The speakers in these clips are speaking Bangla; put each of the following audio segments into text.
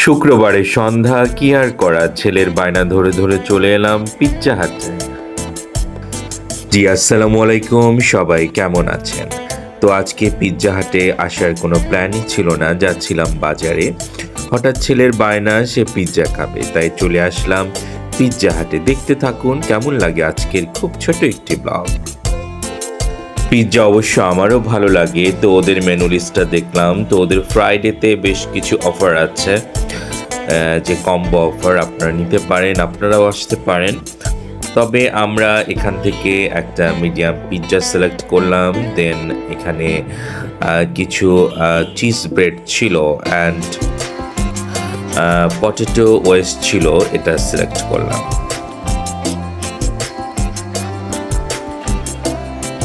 শুক্রবারে সন্ধ্যা কি আর করা, ছেলের বায়না ধরে ধরে চলে এলাম পিৎজা হাটে। জি আসসালামু আলাইকুম, সবাই কেমন আছেন? তো আজকে পিৎজা হাটে আসার কোনো প্ল্যানই ছিল না, যাচ্ছিলাম বাজারে। হঠাৎ ছেলের বায়না সে পিৎজা খাবে, তাই চলে আসলাম পিৎজা হাটে। দেখতে থাকুন কেমন লাগে আজকের খুব ছোট একটি ব্লগ। পিৎজা অবশ্য আমারও ভালো লাগে, তো ওদের মেনু লিস্টটা দেখলাম। তো ওদের ফ্রাইডেতে বেশ কিছু অফার আছে, যে কম্বো অফার আপনারা নিতে পারেন, আপনারাও আসতে পারেন। তবে আমরা এখান থেকে একটা মিডিয়াম পিৎজা সিলেক্ট করলাম। দেন এখানে কিছু চিজ ব্রেড ছিল অ্যান্ড পটেটো ওয়েস্ট ছিল, এটা সিলেক্ট করলাম।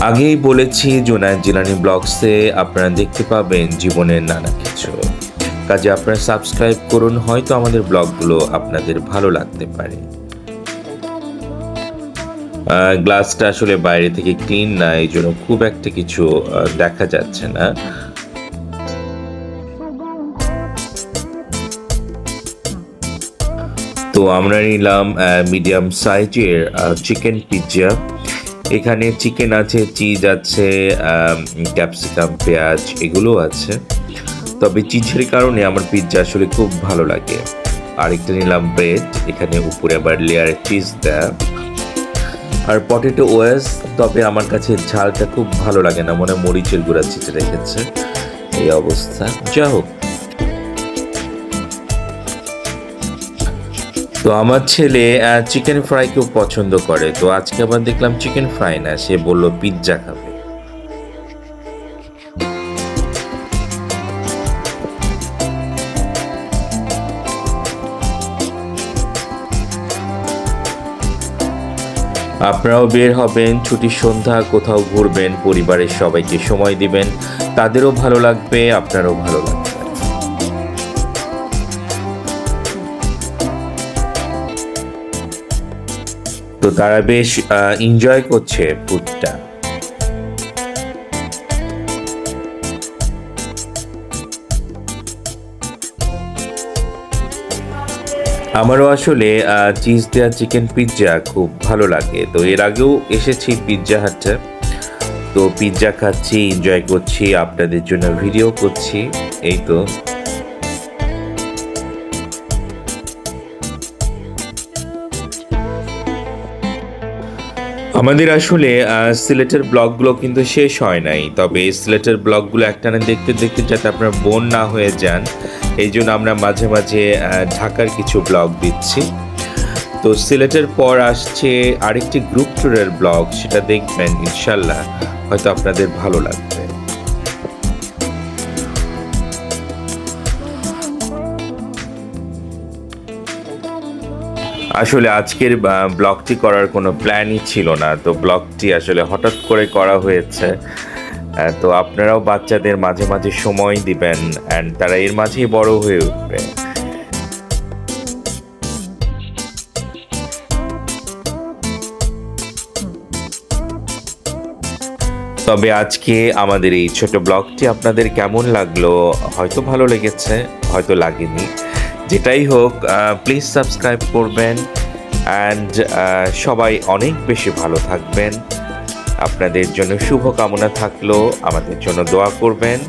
আগেই বলেছি জুনায়েদ জিলানী ব্লগসে আপনারা দেখতে পাবেন জীবনের নানা কিছু, কাজে আপনারা সাবস্ক্রাইব করুন, হয়তো আমাদের ব্লগগুলো আপনাদের ভালো লাগতে পারে। গ্লাসটা আসলে বাইরে থেকে ক্লিন না, এই জন্য খুব একটা কিছু দেখা যাচ্ছে না। তো আমরা নিলাম মিডিয়াম সাইজের চিকেন পিৎজা। এখানে চিকেন আছে, চিজ আছে, ক্যাপসিকাম, পেঁয়াজ এগুলো আছে। তবে চিজের কারণে আমার পিৎজা আসলে খুব ভালো লাগে। আরেকটা নিলাম ব্রেড, এখানে উপরে আবার লেয়ার চিজ দেয়া, আর পটেটো ওয়েস। তবে আমার কাছে ঝালটা খুব ভালো লাগে না, মনে মরিচের গুঁড়া ছিটে রেখেছে, এই অবস্থা। যা হোক, তো আমার ছেলে চিকেন ফ্রাই খুব পছন্দ করে, তো আজকে আবার দেখলাম চিকেন ফ্রাই না, সে বললো পিৎজা খাবে। আপনারাও বের হবেন, ছুটির সন্ধ্যা কোথাও ঘুরবেন, পরিবারের সবাইকে সময় দিবেন, তাদেরও ভালো লাগবে, আপনারও ভালো লাগবে। তো তারা বেশ এনজয় করছে ফুডটা। আমারও আসলে চিজ দেওয়া চিকেন পিৎজা খুব ভালো লাগে। তো এর আগেও এসেছি পিৎজা হাটে, তো পিৎজা খাচ্ছি, এনজয় করছি, আপনাদের জন্য ভিডিও করছি, এই তো। আমাদের আসলে সিলেটের ব্লগগুলো কিন্তু শেষ হয় নাই, তবে সিলেটের ব্লগগুলো একটানা দেখতে দেখতে যাতে আপনার বোর না হয়ে যান, এই জন্য আমরা মাঝে মাঝে ঢাকার কিছু ব্লগ দিচ্ছি। তো সিলেটের পর আসছে আরেকটি গ্রুপ ট্যুরের ব্লগ, সেটা দেখবেন ইনশাল্লাহ, হয়তো আপনাদের ভালো লাগবে। আসলে আজকের ব্লগটি করার কোনো প্ল্যানই ছিল না, তো ব্লগটি আসলে হঠাৎ করে করা হয়েছে। তো আপনারাও বাচ্চাদের মাঝে মাঝে সময় দিবেন, অ্যান্ড তারা এর মাঝেই বড় হয়ে উঠবে। তবে আজকে আমাদের এই ছোট ব্লগটি আপনাদের কেমন লাগলো, হয়তো ভালো লেগেছে, হয়তো লাগেনি। যেটাই হোক, প্লিজ সাবস্ক্রাইব করবেন, অ্যান্ড সবাই অনেক বেশি ভালো থাকবেন। আপনাদের জন্য শুভকামনা থাকলো, আমাদের জন্য দোয়া করবেন।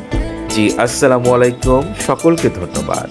জি আসসালামু আলাইকুম, সকলকে ধন্যবাদ।